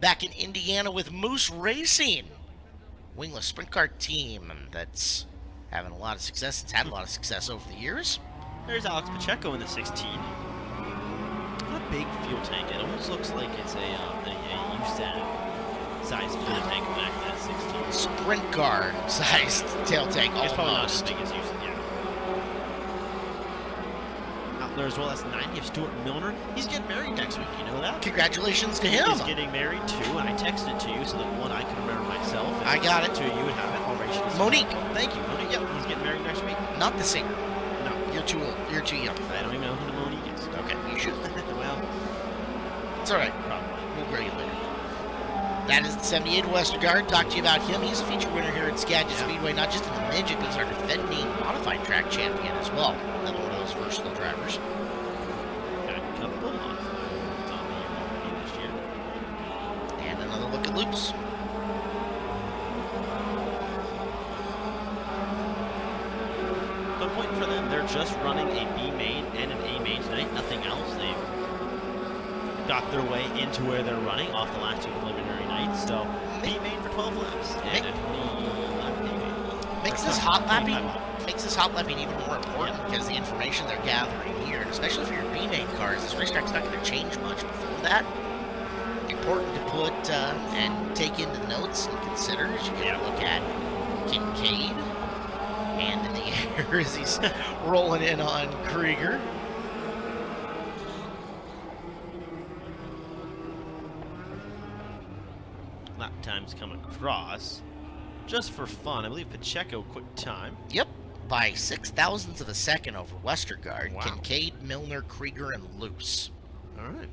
Back in Indiana with Moose Racing, wingless sprint car team that's having a lot of success. It's had a lot of success over the years. There's Alex Pacheco in the 16. What a big fuel tank. It almost looks like it's a USAD sized fuel tank back in that 16. Sprint car sized tail tank, It's probably not as almost. big as USAD. Out there as well, that's 90 of Stuart Milner. He's getting married next week, you know that? Congratulations to him. He's getting married too, and I texted it to you so that one, I could remember myself. And I got it. To you would have it already. Monique. Thank you, Monique. Yep, he's getting married next week. Not the singer. No. You're too old. You're too young. I don't even know who the Monique is. Okay, you should. Well, It's all right. probably. We'll grade you later. That is the 78 Westergaard. Talk to you about him. He's a feature winner here at Skagit Speedway, not just in the midget, but he's our defending modified track champion as well. Another one of those versatile drivers. Got a couple of it's on the year this year. And another look at Luke's. No point for them. They're just running a B main and an A main tonight. Nothing else. They've got their way into where they're running off the last two preliminary nights. So B main for 12 laps and a 20-lap A main. Makes this hot lapping even more important because the information they're gathering here, and especially for your B main cars, this racetrack's not going to change much before that. Important to put and take into the notes and consider as you get a look at Kincaid. Hand in the air as he's rolling in on Krieger. Lap times come across. Just for fun, I believe Pacheco quick time. Yep, by 6,000ths of a second over Westergaard, Wow. Kincaid, Milner, Krieger, and Luce. All right.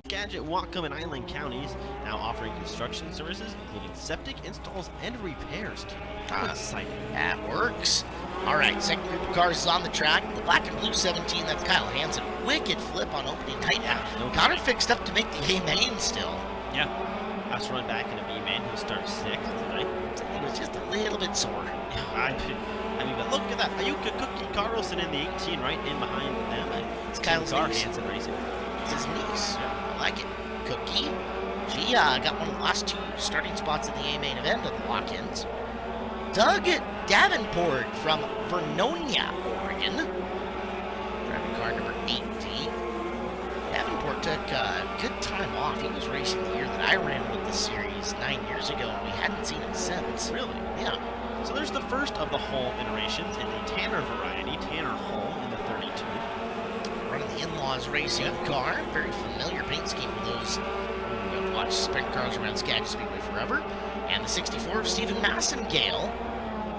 Skagit, Whatcom, and Island counties now offering construction services, including septic installs and repairs. How exciting. That works. All right, second group of cars is on the track. The black and blue 17, that's Kyle Hansen. Wicked flip on opening night. No Got her fixed up to make the A main still. Yeah. Has to run back in a B main who starts 6th tonight. It was just a little bit sore. I mean, but look at that. Ayuka Cookie Carlson in the 18 right in behind them. It's Kyle's niece. Hansen racing. It's his niece. I like it. Cookie. She got one of the last two starting spots in the A main event of the lock-ins. Doug Davenport from Vernonia, Oregon. Driving car number 80. Davenport took good time off. He was racing the year that I ran with the series 9 years ago, and we hadn't seen him since. Really? Yeah. So there's the first of the Holm iterations in the Tanner variety. Tanner Holm in the 32. Running the in-laws racing car. Very familiar paint scheme with those who have watched sprint cars around Skagit Speedway forever. And the 64 of Stephen Massengale.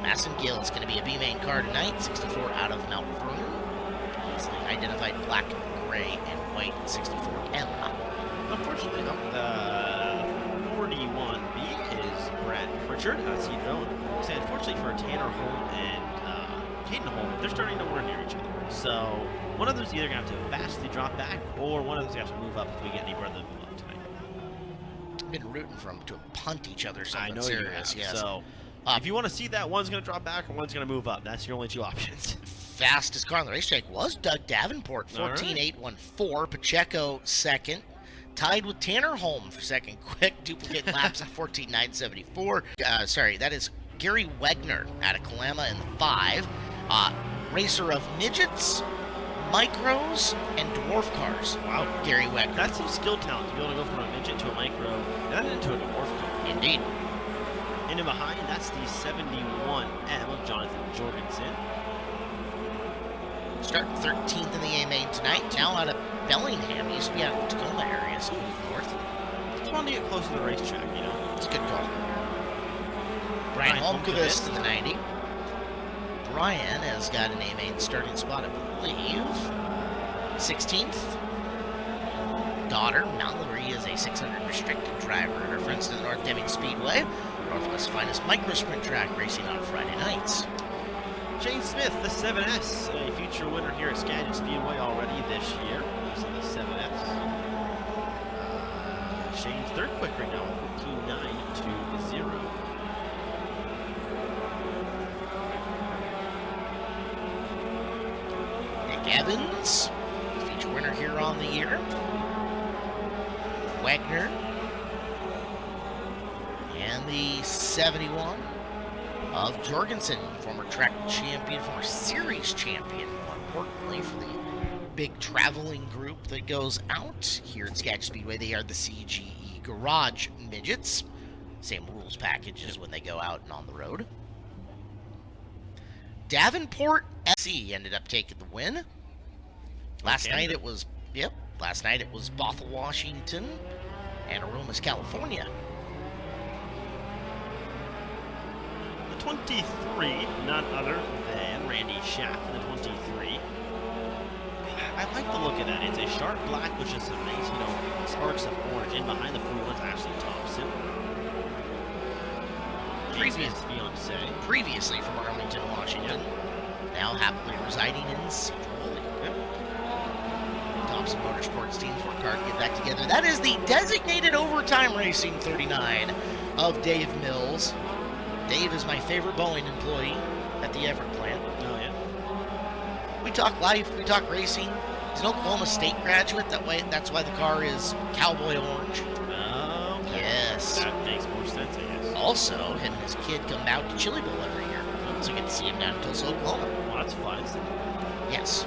Massengale is going to be a B-main car tonight. 64 out of Mount Vernon. Easily identified black, gray, and white 64M. Unfortunately, though, the 41B is Brad Pritchard. That's Cedro. So unfortunately for Tanner Holm and Caden Holm, they're starting nowhere near each other. So one of them's either going to have to vastly drop back, or one of them's going to have to move up if we get any brother move up tonight. I've been rooting for them to punt each other I something know serious. you have. Yes. So if you want to see that, one's going to drop back or one's going to move up. That's your only two options. Fastest car on the racetrack was Doug Davenport, 14.814. Pacheco second. Tied with Tanner Holm for second. Quick duplicate laps at 14.974. Sorry, that is Gary Wegner out of Kalama in the 5. Racer of midgets, micros, and dwarf cars. Wow. Gary Wegner. That's some skill talent to be able to go from a midget to a micro and then into a dwarf car. Indeed. In and behind, that's the 71M of Jonathan Jorgensen. Starting 13th in the A main tonight. Now out of Bellingham. He used to be out of the Tacoma area, so moved north. Just wanted to get close to the racetrack, you know. It's a good call. Brian Holmqvist in the 90. Brian has got an A main starting spot, I believe. 16th. Daughter, Mallory, is a 600 restricted driver at our friends to the North Deming Speedway. Northwest's finest micro sprint track racing on Friday nights. Shane Smith, the 7S, a future winner here at Skagit Speedway already this year. He's in the 7S. Shane's third quick right now, 14.920. Nick Evans, feature winner here on the year. Wagner, the 71 of Jorgensen, former track champion, former series champion, more importantly, for the big traveling group that goes out here at Skagit Speedway. They are the CGE Garage Midgets. Same rules package as when they go out and on the road. Davenport SC ended up taking the win. Last night it was Bothell, Washington, and Aromas, California. The 23, none other than Randy Schaff in the 23. I like the look of that. It's a sharp black with just some nice, sparks of orange. In behind the 41 is Ashley Thompson. Previously from Arlington, Washington. Now happily residing in Central. Thompson Motorsports teams work hard to get that together. That is the designated overtime racing 39 of Dave Mills. Dave is my favorite Boeing employee at the Everett plant. Oh, yeah. We talk life, we talk racing. He's an Oklahoma State graduate. That's why the car is cowboy orange. Oh, okay. Yes. That makes more sense, I guess. Also, him and his kid come out to Chili Bowl every year. So you get to see him down in Tulsa, Oklahoma. Well, that's fun, isn't it? Yes.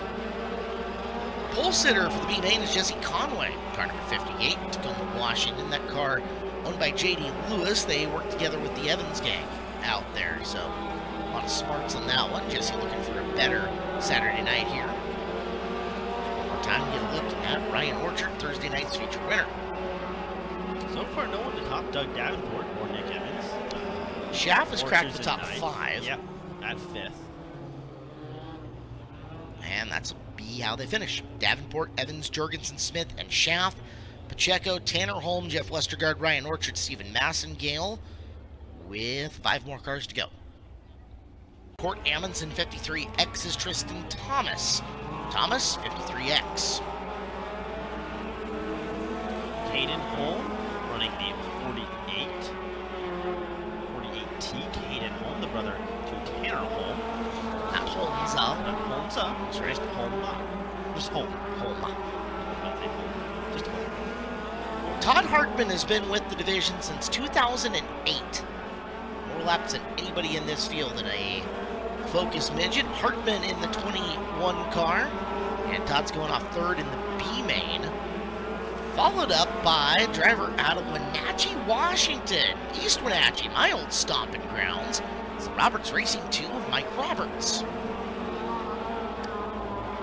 Pole sitter for the B-Main is Jesse Conway, car number 58, Tacoma, Washington. That car owned by J.D. Lewis. They work together with the Evans gang out there, so a lot of smarts on that one. Jesse looking for a better Saturday night here. One more time to get a look at Ryan Orchard, Thursday night's feature winner. So far, no one to top Doug Davenport or Nick Evans. Schaff has cracked the top 9th. 5. Yep, at 5th. And that's how they finish. Davenport, Evans, Jorgensen, Smith, and Schaff. Pacheco, Tanner Holm, Jeff Westergaard, Ryan Orchard, Stephen Massengale, with 5 more cars to go. Court Amundsen, 53X is Tristan Thomas. Thomas, 53X. Caden Holm running the 48T. Caden Holm, the brother to Tanner Holm. Not Holmza. Not Holmza. It's just Holma. Just Holm. Holma. Just Holm. Todd Hartman has been with the division since 2008. More laps than anybody in this field in a Focus Midget. Hartman in the 21 car. And Todd's going off 3rd in the B-Main. Followed up by a driver out of Wenatchee, Washington. East Wenatchee, my old stomping grounds. It's the Roberts Racing 2 of Mike Roberts.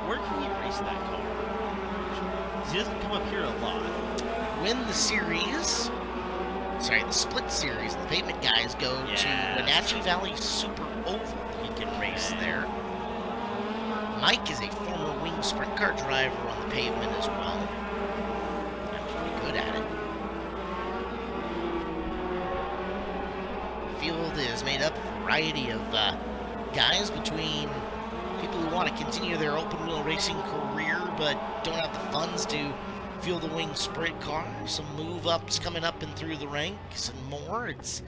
Where can he race that car? He doesn't come up here a lot. Win the series. Sorry, the split series. The pavement guys go to Wenatchee Valley Super Oval. He can race there. Mike is a former wing sprint car driver on the pavement as well. And pretty good at it. The field is made up of a variety of guys between people who want to continue their open wheel racing career but don't have the funds to fuel the wing sprint car. Some move ups coming up and through the ranks and more. It's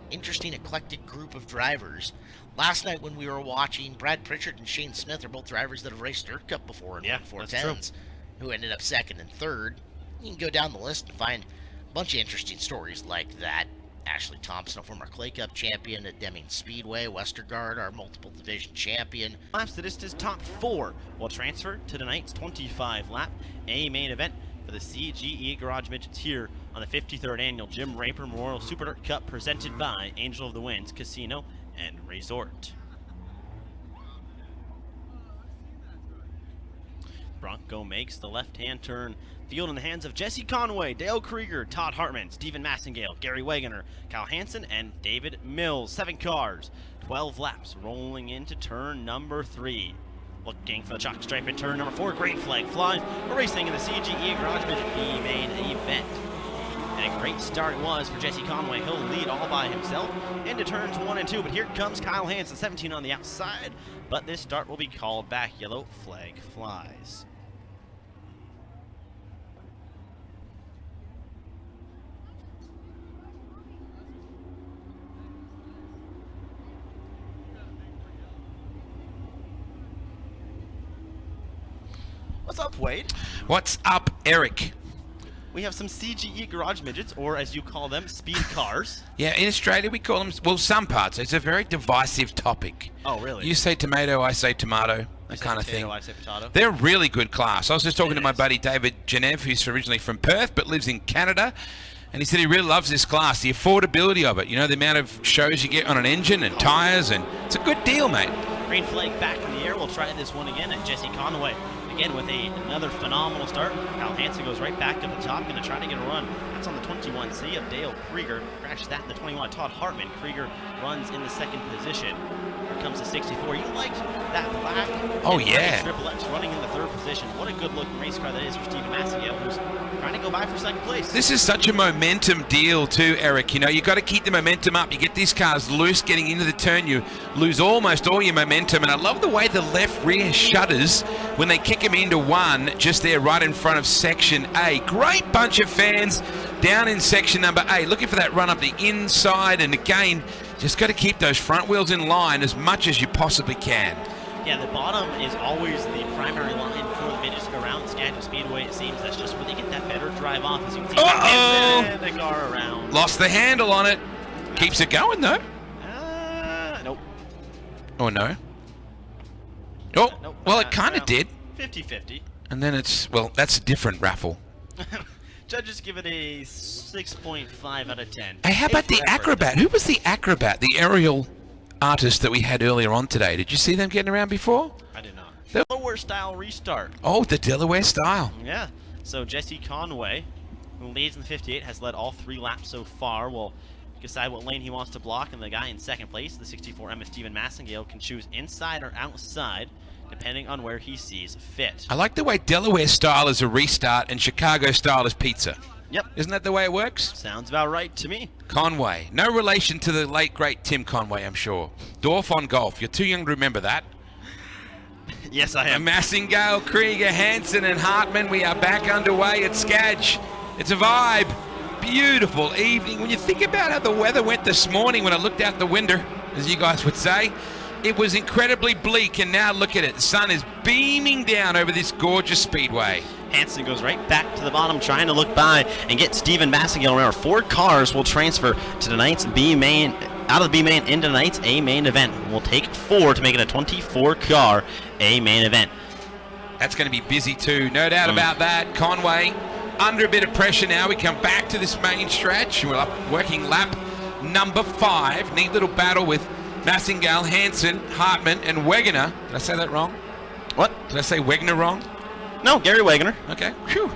interesting, eclectic group of drivers. Last night when we were watching, Brad Pritchard and Shane Smith are both drivers that have raced Dirt Cup before in 410s, who ended up 2nd and 3rd. You can go down the list and find a bunch of interesting stories like that. Ashley Thompson, a former Clay Cup champion at Deming Speedway. Westergaard, our multiple division champion. Laps to distance top 4 will transfer to tonight's 25-lap A-main event for the CGE Garage Midgets here on the 53rd Annual Jim Raper Memorial Super Dirt Cup, presented by Angel of the Winds Casino and Resort. Bronco makes the left-hand turn. Field in the hands of Jesse Conway, Dale Krieger, Todd Hartman, Stephen Massengale, Gary Wagoner, Kyle Hansen, and David Mills. 7 cars, 12 laps, rolling into turn number 3. Looking for the chalk stripe in turn number 4. Green flag flies. We're racing in the CGE Garage Midget B-Main event. And a great start it was for Jesse Conway. He'll lead all by himself into turns 1 and 2. But here comes Kyle Hansen, 17 on the outside. But this start will be called back. Yellow flag flies. What's up, Wade? What's up, Eric? we have some CGE garage midgets, or as you call them, speed cars. Yeah, in Australia we call them, well, some parts. It's a very divisive topic. Oh, really? You say tomato, I say tomato, that kind of thing. I say potato. They're a really good class. I was just talking to my buddy David Genev, who's originally from Perth but lives in Canada, and he said he really loves this class, the affordability of it. You know, the amount of shows you get on an engine and tyres, and it's a good deal, mate. Green flag back in the air. We'll try this one again at Jesse Conway. Again with another phenomenal start. Kyle Hansen goes right back to the top, going to try to get a run. That's on the 21C of Dale Krieger. Crashes that in the 21. Todd Hartman. Krieger runs in the second position. Here comes the 64. You liked that black? Oh, yeah. Triple X running in the third position. What a good looking race car that is for Steven Massingale, who's trying to go by for second place. This is such a momentum deal too, Eric. You know, you got to keep the momentum up. You get these cars loose getting into the turn, you lose almost all your momentum. And I love the way the left rear shutters when they kick him into one, just there right in front of section A. Great bunch of fans down in section number A, looking for that run up the inside. And again, just got to keep those front wheels in line as much as you possibly can. Yeah, the bottom is always the primary line for the midgets around Skagit Speedway. It seems that's just where they get that better drive off. As you can see, and the car around. Lost the handle on it. Keeps it going though. Nope. Oh no. Oh, Nope, well, it kind of did. 50-50. And then it's, well, that's a different raffle. Judges give it a 6.5 out of 10. Hey, how about the acrobat? Who was the acrobat, the aerial artist that we had earlier on today? Did you see them getting around before? I did not. The- Delaware style restart. Oh, the Delaware style. Yeah. So Jesse Conway, who leads in the 58, has led all 3 laps so far. Will decide what lane he wants to block, and the guy in second place, the 64 Emma Steven Massingale, can choose inside or outside, depending on where he sees fit. I like the way Delaware style is a restart and Chicago style is pizza. Yep. Isn't that the way it works? Sounds about right to me. Conway. No relation to the late, great Tim Conway, I'm sure. Dorf on golf. You're too young to remember that. Yes, I am. Massingale, Krieger, Hansen, and Hartman. We are back underway at Skagit. It's a vibe. Beautiful evening. When you think about how the weather went this morning when I looked out the window, as you guys would say, it was incredibly bleak, and now look at it. The sun is beaming down over this gorgeous speedway. Hansen goes right back to the bottom, trying to look by and get Steven Massingale. Remember, 4 cars will transfer to tonight's B main, out of the B main into tonight's A main event. We'll take 4 to make it a 24-car A main event. That's going to be busy too, no doubt about that. Conway under a bit of pressure now. We come back to this main stretch. We're up working lap number 5. Neat little battle with Massingale, Hansen, Hartman, and Wegener. Did I say that wrong? What? Did I say Wegener wrong? No, Gary Wegener. Okay. Phew.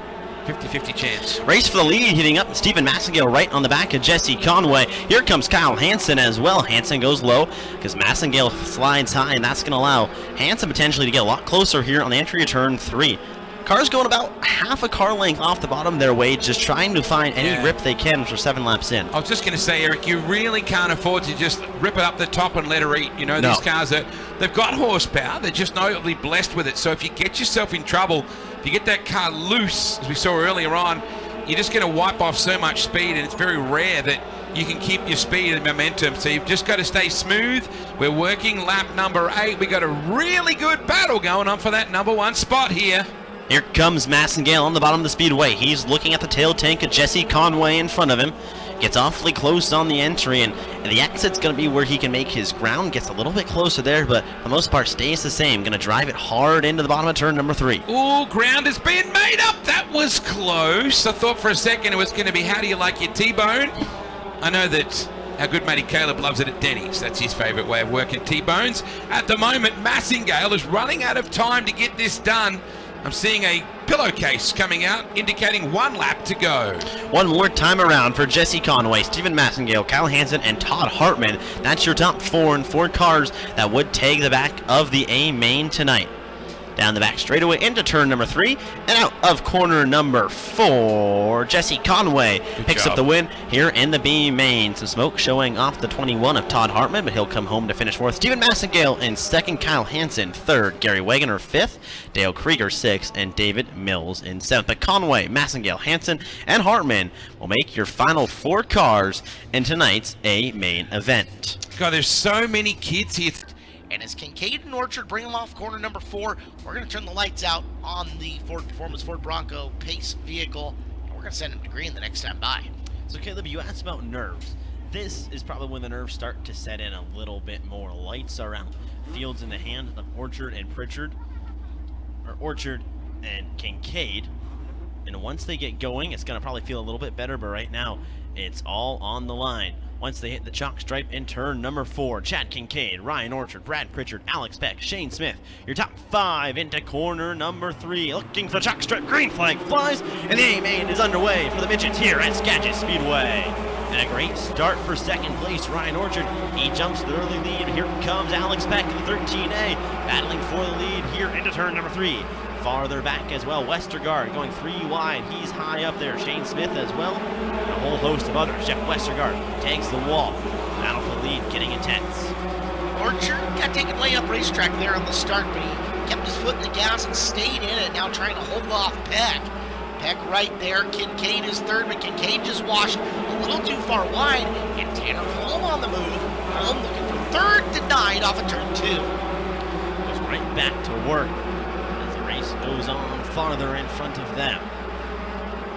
50-50 chance. Race for the lead, hitting up Steven Massingale right on the back of Jesse Conway. Here comes Kyle Hansen as well. Hansen goes low because Massingale slides high, and that's going to allow Hansen potentially to get a lot closer here on the entry of turn 3. Cars going about half a car length off the bottom of their way, just trying to find any rip they can for 7 laps in. I was just going to say, Eric, you really can't afford to just rip it up the top and let her eat. You know, these cars, they've got horsepower. They're just notably blessed with it. So if you get yourself in trouble, if you get that car loose, as we saw earlier on, you're just going to wipe off so much speed, and it's very rare that you can keep your speed and momentum. So you've just got to stay smooth. We're working lap number 8. We got a really good battle going on for that number 1 spot here. Here comes Massingale on the bottom of the speedway. He's looking at the tail tank of Jesse Conway in front of him. Gets awfully close on the entry, and the exit's going to be where he can make his ground. Gets a little bit closer there, but for the most part stays the same. Going to drive it hard into the bottom of turn number 3. Ooh, ground is being made up. That was close. I thought for a second it was going to be, how do you like your T-bone? I know that our good matey Caleb loves it at Denny's. That's his favourite way of working T-bones. At the moment, Massingale is running out of time to get this done. I'm seeing a pillowcase coming out, indicating 1 lap to go. One more time around for Jesse Conway, Steven Massingale, Kyle Hansen, and Todd Hartman. That's your top 4 and 4 cars that would tag the back of the A main tonight. Down the back straightaway into turn number 3, and out of corner number 4, Jesse Conway picks up the win here in the B main. Some smoke showing off the 21 of Todd Hartman, but he'll come home to finish 4th. Steven Massingale in 2nd, Kyle Hansen 3rd, Gary Wegener 5th, Dale Krieger 6th, and David Mills in 7th. But Conway, Massingale, Hansen, and Hartman will make your final 4 cars in tonight's A main event. God, there's so many kids here. And as Kincaid and Orchard bring them off corner number 4, we're going to turn the lights out on the Ford Performance Ford Bronco Pace vehicle. And we're going to send him to green the next time by. So Caleb, you asked about nerves. This is probably when the nerves start to set in a little bit more. Lights are out. Fields in the hand of Orchard and Kincaid. And once they get going, it's going to probably feel a little bit better, but right now, it's all on the line. Once they hit the chalk stripe in turn number 4, Chad Kincaid, Ryan Orchard, Brad Pritchard, Alex Peck, Shane Smith, your top 5 into corner number 3. Looking for the chalk stripe, green flag flies, and the A-main is underway for the Midgets here at Skagit Speedway. And a great start for second place, Ryan Orchard. He jumps the early lead. Here comes Alex Peck in the 13A, battling for the lead here into turn number 3. Farther back as well, Westergaard going 3 wide. He's high up there. Shane Smith as well. And a whole host of others. Jeff Westergaard takes the wall. Battle for the lead, getting intense. Orchard got taken way up racetrack there on the start, but he kept his foot in the gas and stayed in it, now trying to hold off Peck. Peck right there. Kincaid is third, but Kincaid just washed a little too far wide, and Tanner Holm on the move. Holm looking for third, denied off of turn 2. Goes right back to work. Goes on farther in front of them.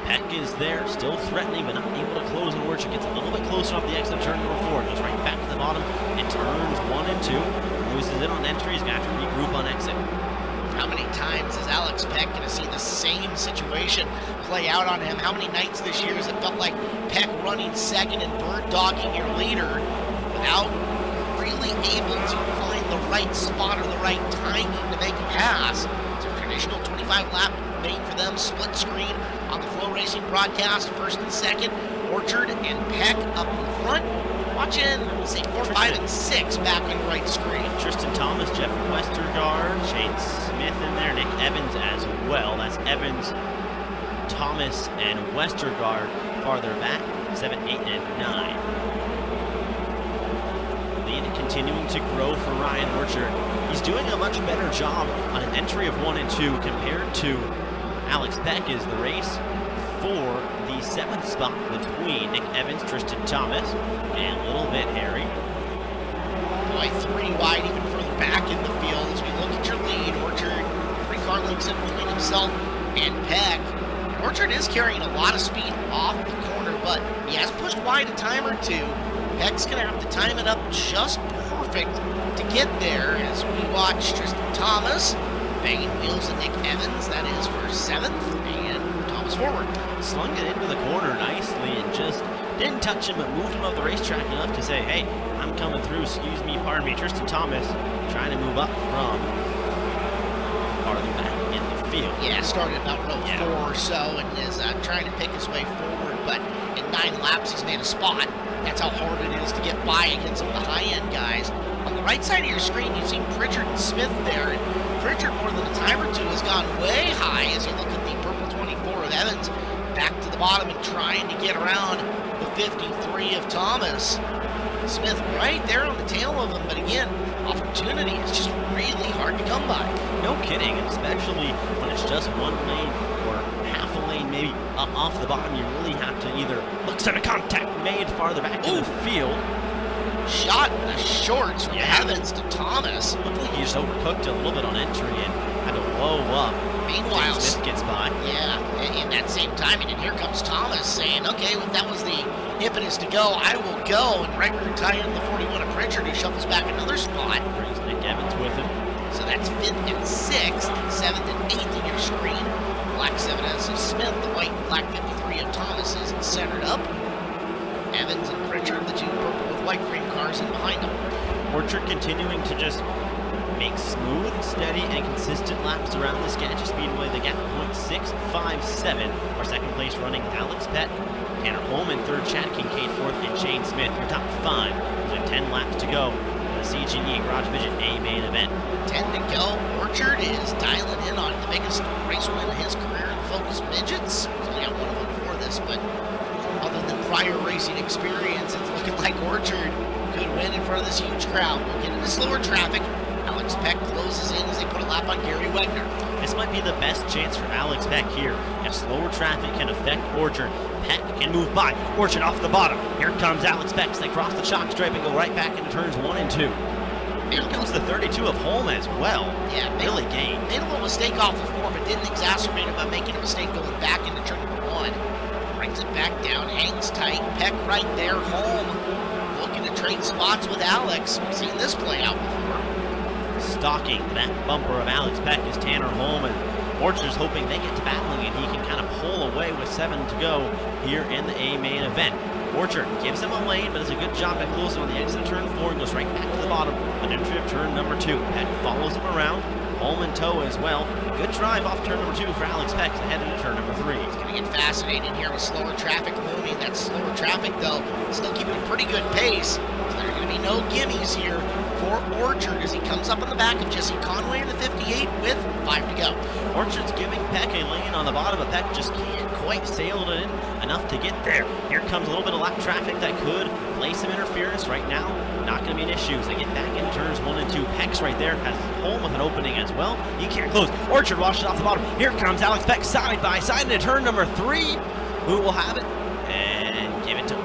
Peck is there, still threatening, but not able to close on Orchard. Gets a little bit closer off the exit of turn number 4. Goes right back to the bottom in turns 1 and 2. Loses it on entry. He's going to have to regroup on exit. How many times is Alex Peck going to see the same situation play out on him? How many nights this year has it felt like Peck running second and bird dogging your leader without really able to find the right spot or the right timing to make a pass? Traditional 25-lap main for them, split screen on the Flow Racing broadcast, first and second. Orchard and Peck up in the front. Watching, say 4, 5, and 6 back on the right screen. Tristan Thomas, Jeff Westergaard, Shane Smith in there, Nick Evans as well. That's Evans, Thomas, and Westergaard farther back, 7, 8, and 9. Continuing to grow for Ryan Orchard. He's doing a much better job on an entry of 1 and 2 compared to Alex Peck as the race for the 7th spot between Nick Evans, Tristan Thomas, and a little bit Harry. Boy, 3 wide, even further back in the field as we look at your lead. Orchard, 3 car lengths in between himself and Peck. Orchard is carrying a lot of speed off the corner, but he has pushed wide a time or 2. Peck's going to have to time it up just perfect to get there as we watch Tristan Thomas banging wheels at Nick Evans. That is for 7th, and Thomas forward. Slung it into the corner nicely and just didn't touch him, but moved him up the racetrack enough to say, hey, I'm coming through, excuse me, pardon me. Tristan Thomas trying to move up from farther back in the field. Yeah, started about row 4 or so and is trying to pick his way forward, but in 9 laps he's made a spot. That's how hard it is to get by against some of the high-end guys. On the right side of your screen, you've seen Pritchard and Smith there. And Pritchard, more than a time or 2, has gone way high as you look at the purple 24 of Evans back to the bottom and trying to get around the 53 of Thomas. Smith right there on the tail of him, but again, opportunity is just really hard to come by. No kidding, and especially when it's just one lane or half a lane maybe up off the bottom. You really have to either look center contact made farther back in the field. Shot in the shorts from Evans to Thomas. Looked like he just overcooked a little bit on entry and had to blow up. Meanwhile, Smith gets by. Yeah, in that same timing, and here comes Thomas saying, okay, well, if that was the impetus to go, I will go. And right rear tire in the 41 of Pritchard, who shuffles back another spot. Brings Nick Evans with him. So that's 5th and 6th, 7th and 8th in your screen. Black 7S of Smith, the white and black 53 of Thomas is centered up. Evans and Pritchard, the 2 purple with white frame cars in behind them. Orchard continuing to just make smooth, steady, and consistent laps around the Skagit Speedway. They got .657. Our second place running Alex Peck, Tanner Holm in 3rd, Chad Kincaid 4th, and Shane Smith. Your top 5 with 10 laps to go. The CGE Garage Midget A main event. 10 to go. Orchard is dialing in on the biggest race win of his career in the Focus Midgets. He's only got 1 of them before this, but other than prior racing experience, it's looking like Orchard could win in front of this huge crowd. We'll get into slower traffic. Alex Peck closes in as they put a lap on Gary Wegner. This might be the best chance for Alex Peck here. If slower traffic can affect Orchard, Peck can move by. Orchard off the bottom. Here comes Alex Peck as they cross the chalk stripe and go right back into turns 1 and 2. Here comes the 32 of Holm as well. Yeah, Billy Gain. Made a little mistake off the 4, but didn't exacerbate it by making a mistake going back into turn number 1. brings it back down, hangs tight. Peck right there, home. Looking to trade spots with Alex. We've seen this play out before. Stalking the back bumper of Alex Peck is Tanner Holm, and Orchard's hoping they get to battling and he can kind of pull away with 7 to go here in the A main event. Orchard gives him a lane, but does a good job at closing on the exit of turn 4 and goes right back to the bottom on entry of turn number 2. Peck follows him around. Holm in tow as well. Good drive off turn number 2 for Alex Peck ahead into turn number 3. It's going to get fascinating here with slower traffic looming. That slower traffic, though, still keeping a pretty good pace. So there's going to be no gimmies here for Orchard as he comes up in the back of Jesse Conway in the 58 with 5 to go. Orchard's giving Peck a lane on the bottom, but Peck just can't quite sail it in enough to get there. Here comes a little bit of lap traffic that could play some interference right now. Not going to be an issue as they get back into turns 1 and 2. Peck's right there, has Holm with an opening as well. He can't close. Orchard washes off the bottom. Here comes Alex Peck side by side into turn number 3. Who will have it? And give it to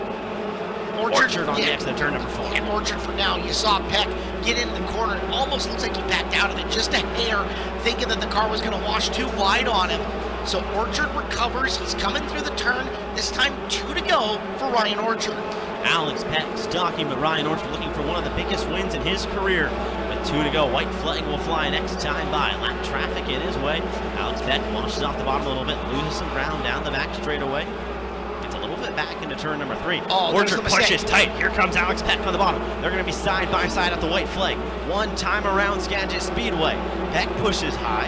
Orchard on the exit of turn number 4. And Orchard for now. You saw Peck get into the corner. It almost looks like he backed out of it just a hair, thinking that the car was going to wash too wide on him. So Orchard recovers. He's coming through the turn. This time 2 to go for Ryan Orchard. Alex Peck stalking, but Ryan Orchard looking for one of the biggest wins in his career. With 2 to go, white flag will fly next time by. Lap traffic in his way. Alex Peck launches off the bottom a little bit, loses some ground down the back straightaway. Gets a little bit back into turn number 3. Orchard pushes tight. Here comes Alex Peck on the bottom. They're going to be side by side at the white flag. One time around Skagit Speedway. Peck pushes high,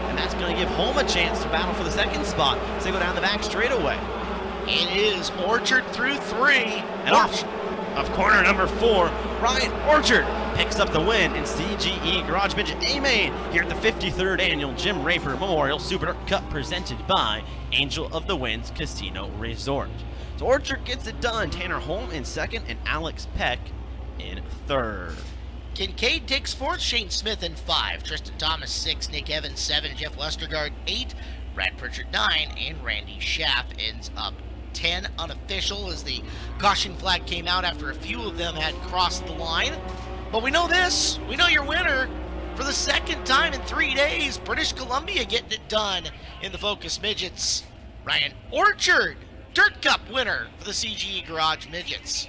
and that's going to give Holm a chance to battle for the second spot as they go down the back straightaway. It is Orchard through 3. And off of corner number 4, Ryan Orchard picks up the win in CGE Garage Midget A-Main here at the 53rd Annual Jim Raper Memorial Super Dirt Cup presented by Angel of the Winds Casino Resort. So Orchard gets it done. Tanner Holm in 2nd and Alex Peck in 3rd. Kincaid takes 4th, Shane Smith in 5, Tristan Thomas 6, Nick Evans 7, Jeff Westergaard 8, Brad Pritchard 9, and Randy Schaff ends up 10 unofficial as the caution flag came out after a few of them had crossed the line. But we know this, we know your winner for the second time in 3 days, British Columbia getting it done in the Focus Midgets. Ryan Orchard, Dirt Cup winner for the CGE Garage Midgets.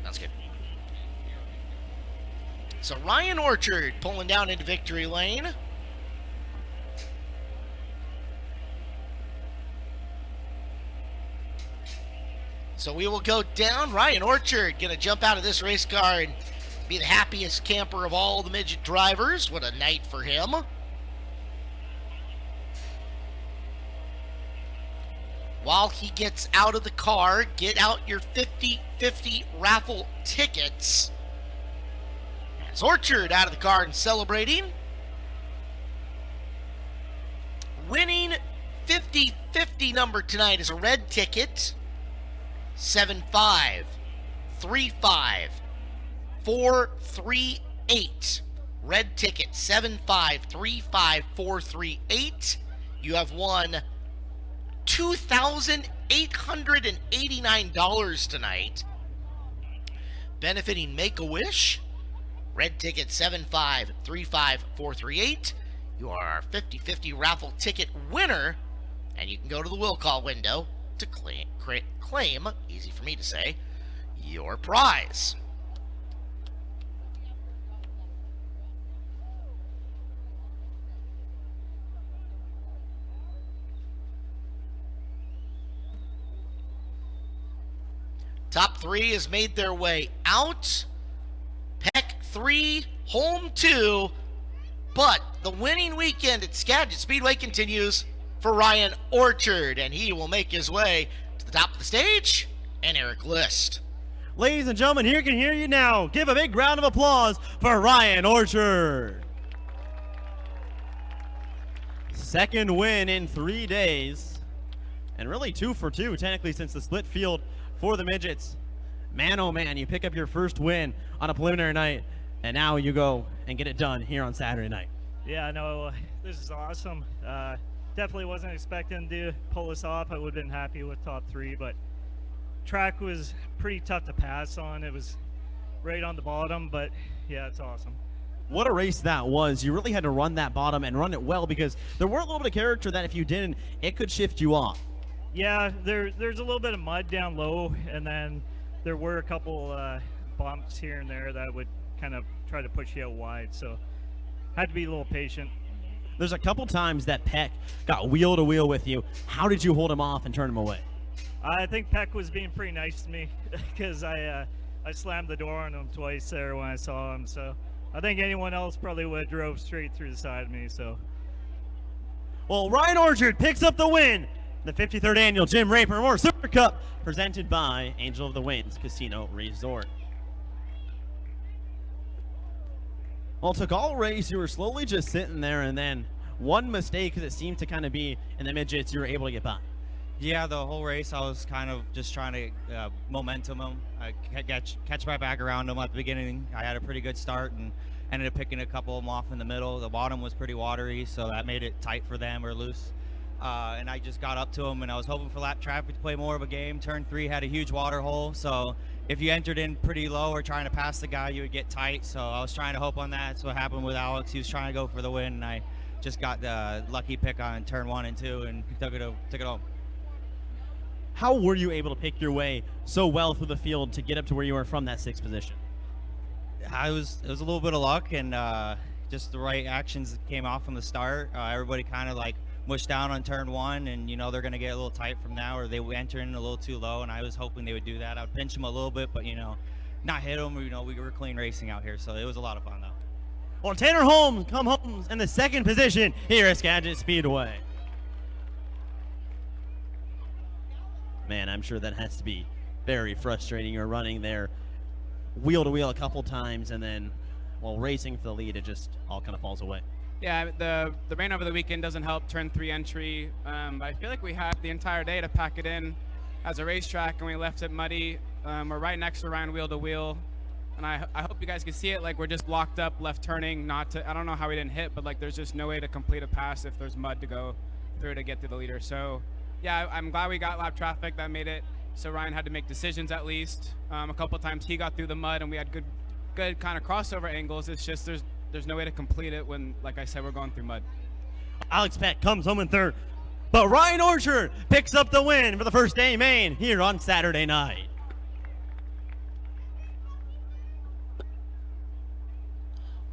That's good. So Ryan Orchard pulling down into victory lane. So we will go down. Ryan Orchard gonna jump out of this race car and be the happiest camper of all the midget drivers. What a night for him. While he gets out of the car, get out your 50-50 raffle tickets. As Orchard out of the car and celebrating. Winning 50-50 number tonight is a red ticket. 7535438. Red ticket 7535438. You have won $2,889 tonight, benefiting Make-A-Wish. Red ticket 7535438. You are our 50-50 raffle ticket winner, and you can go to the will call window to claim, easy for me to say, your prize. Top 3 has made their way out. Peck 3, Holm 2. But the winning weekend at Skagit Speedway continues for Ryan Orchard, and he will make his way to the top of the stage, and Eric List. Ladies and gentlemen, here can hear you now. Give a big round of applause for Ryan Orchard. Second win in 3 days, and really 2 for 2 technically since the split field for the Midgets. Man, oh man, you pick up your first win on a preliminary night, and now you go and get it done here on Saturday night. Yeah, no, this is awesome. Definitely wasn't expecting to pull this off. I would have been happy with top 3, but track was pretty tough to pass on. It was right on the bottom, but yeah, it's awesome. What a race that was. You really had to run that bottom and run it well because there were a little bit of character that if you didn't, it could shift you off. Yeah, there's a little bit of mud down low, and then there were a couple bumps here and there that would kind of try to push you out wide, so had to be a little patient. There's a couple times that Peck got wheel to wheel with you. How did you hold him off and turn him away? I think Peck was being pretty nice to me because I slammed the door on him twice there when I saw him, so I think anyone else probably would have drove straight through the side of me, so. Well, Ryan Orchard picks up the win. The 53rd annual Jim Raper Memorial Super Cup presented by Angel of the Winds Casino Resort. Well, it took all race. You were slowly just sitting there, and then one mistake, because it seemed to kind of be in the midgets, you were able to get by. Yeah, the whole race I was kind of just trying to momentum him, catch my back around him at the beginning. I had a pretty good start and ended up picking a couple of them off in the middle. The bottom was pretty watery, so that made it tight for them or loose. And I just got up to him, and I was hoping for lap traffic to play more of a game. Turn 3 had a huge water hole, so if you entered in pretty low or trying to pass the guy, you would get tight. So I was trying to hope on that. That's what happened with Alex. He was trying to go for the win, and I just got the lucky pick on turn 1 and 2 and took it home. How were you able to pick your way so well through the field to get up to where you were from that 6th position? It was a little bit of luck and just the right actions that came off from the start. Everybody kind of like mushed down on turn 1, and you know they're going to get a little tight from now, or they enter in a little too low, and I was hoping they would do that. I would pinch them a little bit, but you know, not hit them. You know, we were clean racing out here, so it was a lot of fun though. Well, Tanner Holmes comes home in the 2nd position here at Skagit Speedway. Man, I'm sure that has to be very frustrating. You're running there wheel to wheel a couple times, and then while racing for the lead, it just all kind of falls away. Yeah, the rain over the weekend doesn't help turn 3 entry. I feel like we had the entire day to pack it in as a racetrack, and we left it muddy. We're right next to Ryan wheel to wheel, and I hope you guys can see it. Like, we're just blocked up, left turning. I don't know how we didn't hit, but like there's just no way to complete a pass if there's mud to go through to get to the leader. So yeah, I'm glad we got lap traffic. That made it so Ryan had to make decisions at least. A couple times he got through the mud, and we had good kind of crossover angles. It's just there's no way to complete it when, like I said, we're going through mud. Alex Peck comes home in 3rd, but Ryan Orchard picks up the win for the first day main here on Saturday night.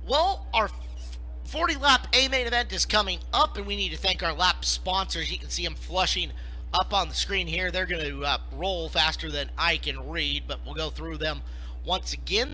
Well, our 40-lap A-main event is coming up, and we need to thank our lap sponsors. You can see them flushing up on the screen here. They're going to roll faster than I can read, but we'll go through them once again.